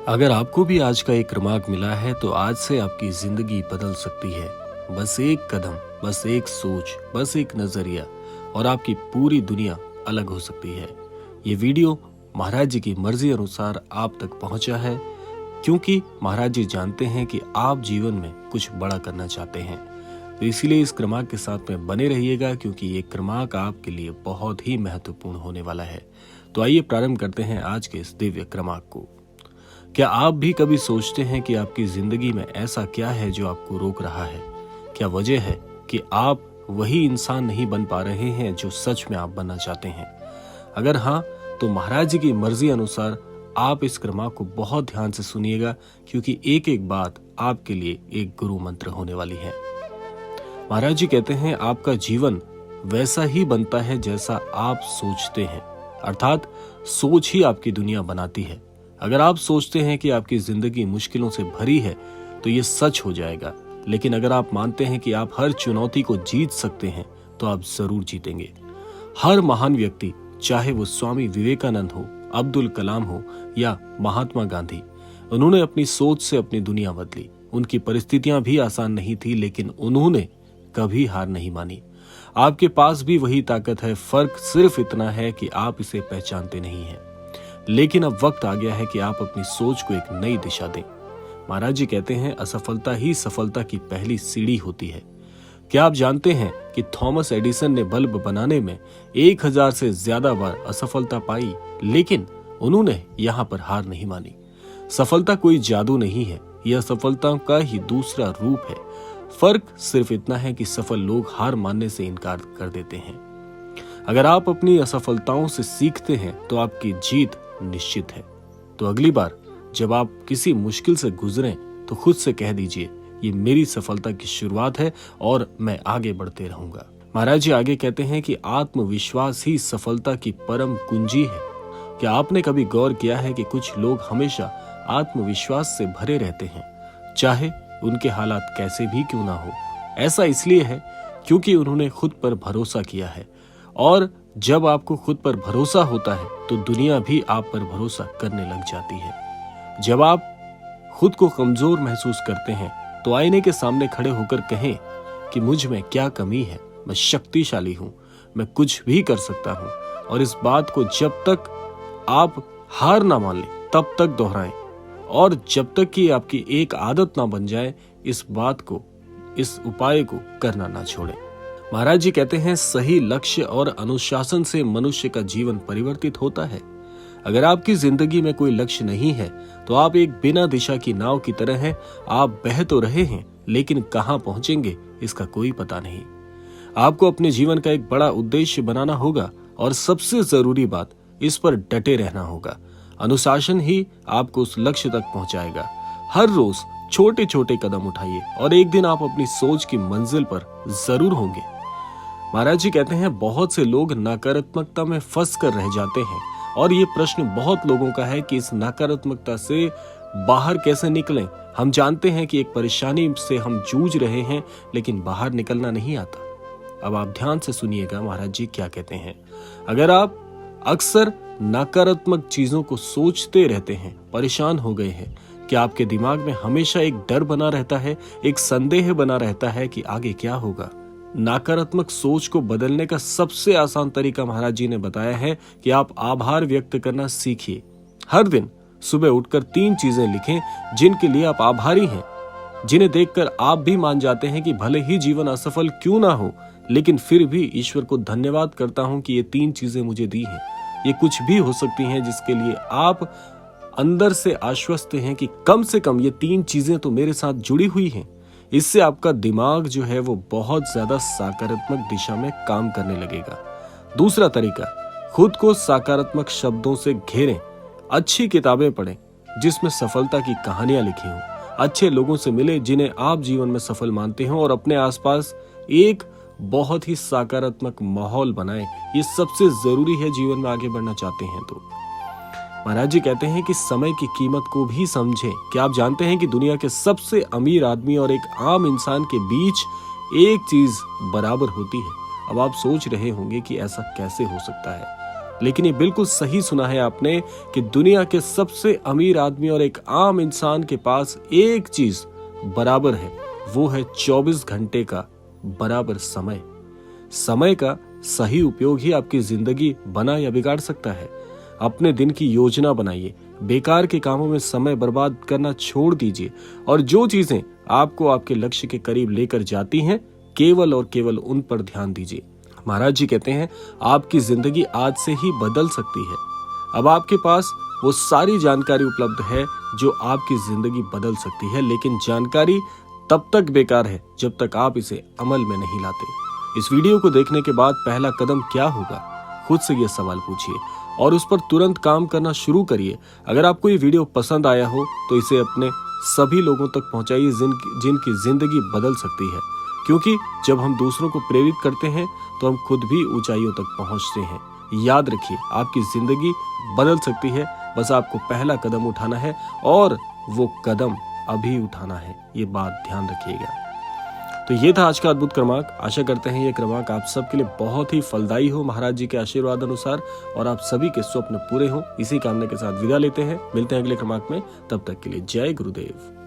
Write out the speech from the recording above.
अगर आपको भी आज का एक क्रमांक मिला है तो आज से आपकी जिंदगी बदल सकती है। बस एक कदम, बस एक सोच, बस एक नजरिया और आपकी पूरी दुनिया अलग हो सकती है। ये वीडियो महाराज जी की मर्जी अनुसार आप तक पहुंचा है क्योंकि महाराज जी जानते हैं कि आप जीवन में कुछ बड़ा करना चाहते हैं। तो इसीलिए इस क्रमांक के साथ में बने रहिएगा क्योंकि ये क्रमांक आपके लिए बहुत ही महत्वपूर्ण होने वाला है। तो आइए प्रारंभ करते हैं आज के इस दिव्य क्रमांक को। क्या आप भी कभी सोचते हैं कि आपकी जिंदगी में ऐसा क्या है जो आपको रोक रहा है? क्या वजह है कि आप वही इंसान नहीं बन पा रहे हैं जो सच में आप बनना चाहते हैं? अगर हाँ, तो महाराज जी की मर्जी अनुसार आप इस क्रमांक को बहुत ध्यान से सुनिएगा क्योंकि एक एक बात आपके लिए एक गुरु मंत्र होने वाली है। महाराज जी कहते हैं आपका जीवन वैसा ही बनता है जैसा आप सोचते हैं, अर्थात सोच ही आपकी दुनिया बनाती है। अगर आप सोचते हैं कि आपकी जिंदगी मुश्किलों से भरी है तो ये सच हो जाएगा, लेकिन अगर आप मानते हैं कि आप हर चुनौती को जीत सकते हैं तो आप जरूर जीतेंगे। हर महान व्यक्ति, चाहे वो स्वामी विवेकानंद हो, अब्दुल कलाम हो या महात्मा गांधी, उन्होंने अपनी सोच से अपनी दुनिया बदली। उनकी परिस्थितियां भी आसान नहीं थी लेकिन उन्होंने कभी हार नहीं मानी। आपके पास भी वही ताकत है, फर्क सिर्फ इतना है कि आप इसे पहचानते नहीं हैं। लेकिन अब वक्त आ गया है कि आप अपनी सोच को एक नई दिशा दें। महाराज जी कहते हैं असफलता ही सफलता की पहली सीढ़ी होती है। क्या आप जानते हैं कि थॉमस एडिसन ने बल्ब बनाने में 1000 से ज्यादा बार असफलता पाई, लेकिन उन्होंने यहाँ पर हार नहीं मानी। सफलता कोई जादू नहीं है, यह सफलता का ही दूसरा रूप है। फर्क सिर्फ इतना है कि सफल लोग हार मानने से इनकार कर देते हैं। अगर आप अपनी असफलताओं से सीखते हैं तो आपकी जीत निश्चित है। तो अगली बार जब आप किसी मुश्किल से गुजरें तो खुद से कह दीजिए, ये मेरी सफलता की शुरुआत है और मैं आगे बढ़ते रहूंगा। महाराज जी आगे कहते हैं कि आत्मविश्वास ही सफलता की परम कुंजी है। क्या आपने कभी गौर किया है कि कुछ लोग हमेशा आत्मविश्वास से भरे रहते हैं, चाहे उनके हालात कैसे भी क्यों ना हो? ऐसा इसलिए है क्योंकि उन्होंने खुद पर भरोसा किया है, और जब आपको खुद पर भरोसा होता है तो दुनिया भी आप पर भरोसा करने लग जाती है। जब आप खुद को कमजोर महसूस करते हैं तो आईने के सामने खड़े होकर कहें कि मुझ में क्या कमी है, मैं शक्तिशाली हूं, मैं कुछ भी कर सकता हूं। और इस बात को जब तक आप हार ना मान लें तब तक दोहराएं, और जब तक कि आपकी एक आदत ना बन जाए, इस बात को, इस उपाय को करना ना छोड़ें। महाराज जी कहते हैं सही लक्ष्य और अनुशासन से मनुष्य का जीवन परिवर्तित होता है। अगर आपकी जिंदगी में कोई लक्ष्य नहीं है तो आप एक बिना दिशा की नाव की तरह हैं। आप बह तो रहे हैं लेकिन कहां पहुंचेंगे इसका कोई पता नहीं। आपको अपने जीवन का एक बड़ा उद्देश्य बनाना होगा और सबसे जरूरी बात, इस पर डटे रहना होगा। अनुशासन ही आपको उस लक्ष्य तक पहुंचाएगा। हर रोज छोटे छोटे कदम उठाइए और एक दिन आप अपनी सोच की मंजिल पर जरूर होंगे। महाराज जी कहते हैं बहुत से लोग नकारात्मकता में फंस कर रह जाते हैं, और ये प्रश्न बहुत लोगों का है कि इस नकारात्मकता से बाहर कैसे निकलें। हम जानते हैं कि एक परेशानी से हम जूझ रहे हैं लेकिन बाहर निकलना नहीं आता। अब आप ध्यान से सुनिएगा महाराज जी क्या कहते हैं। अगर आप अक्सर नकारात्मक चीजों को सोचते रहते हैं, परेशान हो गए हैं, क्या आपके दिमाग में हमेशा एक डर बना रहता है, एक संदेह बना रहता है कि आगे क्या होगा? नकारात्मक सोच को बदलने का सबसे आसान तरीका महाराज जी ने बताया है कि आप आभार व्यक्त करना सीखिए। हर दिन सुबह उठकर 3 चीजें लिखें जिनके लिए आप आभारी हैं, जिन्हें देखकर आप भी मान जाते हैं कि भले ही जीवन असफल क्यों ना हो, लेकिन फिर भी ईश्वर को धन्यवाद करता हूं कि ये 3 चीजें मुझे दी हैं। ये कुछ भी हो सकती हैं जिसके लिए आप अंदर से आश्वस्त हैं कि कम से कम ये 3 चीजें तो मेरे साथ जुड़ी हुई हैं। इससे आपका दिमाग जो है वो बहुत ज्यादा सकारात्मक दिशा में काम करने लगेगा। दूसरा तरीका, खुद को सकारात्मक शब्दों से घेरें। अच्छी किताबें पढ़ें जिसमें सफलता की कहानियां लिखी हों। अच्छे लोगों से मिले जिन्हें आप जीवन में सफल मानते हो, और अपने आसपास एक बहुत ही सकारात्मक माहौल बनाएं। ये सबसे जरूरी है जीवन में आगे बढ़ना चाहते हैं तो। महाराज जी कहते हैं कि समय की कीमत को भी समझें। क्या आप जानते हैं कि दुनिया के सबसे अमीर आदमी और एक आम इंसान के बीच एक चीज बराबर होती है? अब आप सोच रहे होंगे कि ऐसा कैसे हो सकता है। लेकिन ये बिल्कुल सही सुना है आपने कि दुनिया के सबसे अमीर आदमी और एक आम इंसान के पास एक चीज बराबर है, वो है 24 घंटे का बराबर समय। समय का सही उपयोग ही आपकी जिंदगी बना या बिगाड़ सकता है। अपने दिन की योजना बनाइए, बेकार के कामों में समय बर्बाद करना छोड़ दीजिए और जो चीजें आपको आपके लक्ष्य के करीब लेकर जाती हैं, केवल और केवल उन पर ध्यान दीजिए। महाराज जी कहते हैं, आपकी जिंदगी आज से ही बदल सकती है। अब आपके पास वो सारी जानकारी उपलब्ध है जो आपकी जिंदगी बदल सकती है, लेकिन जानकारी तब तक बेकार है जब तक आप इसे अमल में नहीं लाते। इस वीडियो को देखने के बाद पहला कदम क्या होगा, खुद से ये सवाल पूछिए और उस पर तुरंत काम करना शुरू करिए। अगर आपको ये वीडियो पसंद आया हो तो इसे अपने सभी लोगों तक पहुंचाइए जिनकी जिंदगी बदल सकती है, क्योंकि जब हम दूसरों को प्रेरित करते हैं तो हम खुद भी ऊंचाइयों तक पहुंचते हैं। याद रखिए, आपकी जिंदगी बदल सकती है, बस आपको पहला कदम उठाना है और वो कदम अभी उठाना है। ये बात ध्यान रखिएगा। तो ये था आज का अद्भुत क्रमांक। आशा करते हैं ये क्रमांक आप सबके लिए बहुत ही फलदायी हो महाराज जी के आशीर्वाद अनुसार और आप सभी के स्वप्न पूरे हों। इसी कामना के साथ विदा लेते हैं, मिलते हैं अगले क्रमांक में। तब तक के लिए जय गुरुदेव।